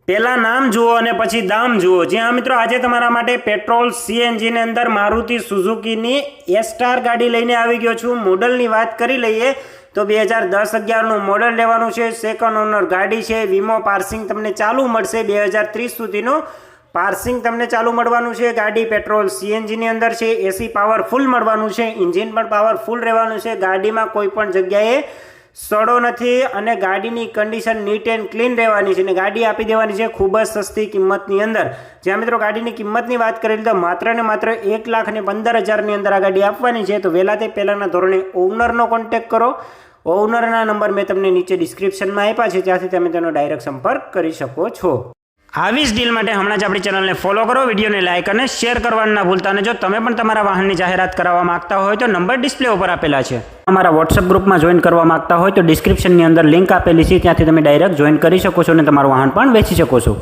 પહેલાં નામ જુઓ અને પછી દામ જુઓ। જી હા મિત્રો, આજે તમારા માટે પેટ્રોલ સીએનજીની અંદર મારુતિ સુઝુકીની એસ્ટાર ગાડી લઈને આવી ગયો છું। મોડલની વાત કરી લઈએ તો 2010-11નું મોડલ લેવાનું છે। સેકન્ડ ઓનર ગાડી છે। વીમો પાર્સિંગ તમને ચાલુ મળશે। 2030 સુધીનો પાર્સિંગ તમને ચાલુ મળવાનું છે। ગાડી પેટ્રોલ સીએનજીની અંદર છે। એસી પાવરફુલ મળવાનું છે। એન્જિન પણ પાવરફુલ રહેવાનું છે। ગાડીમાં કોઈ પણ જગ્યાએ સડો નથી અને ગાડીની કન્ડિશન નીટ એન્ડ ક્લીન રહેવાની છે અને ગાડી આપી દેવાની છે ખૂબ જ સસ્તી કિંમતની અંદર। જ્યાં મિત્રો ગાડીની કિંમતની વાત કરી તો માત્ર ને માત્ર 1,15,000ની અંદર આ ગાડી આપવાની છે। તો વહેલા તે પહેલાંના ધોરણે ઓનરનો કોન્ટેક્ટ કરો। ઓનરના નંબર મેં તમને નીચે ડિસ્ક્રિપ્શનમાં આપ્યા છે, ત્યાંથી તમે તેનો ડાયરેક્ટ સંપર્ક કરી શકો છો। આવી જ ડીલ માટે હમણાં જ આપણી ચેનલને ફોલો કરો, વિડીયોને લાઇક અને શેર કરવાનું ના ભૂલતા। અને જો તમે પણ તમારા વાહનની જાહેરાત કરવા માંગતા હોય તો નંબર ડિસ્પ્લે ઉપર આપેલા છે। અમારા વોટ્સઅપ ગ્રુપમાં જોઈન કરવા માંગતા હોય તો ડિસ્ક્રિપ્શનની અંદર લિંક આપેલી છે, ત્યાંથી તમે ડાયરેક્ટ જોઈન કરી શકો છો અને તમારું વાહન પણ વેચી શકો છો।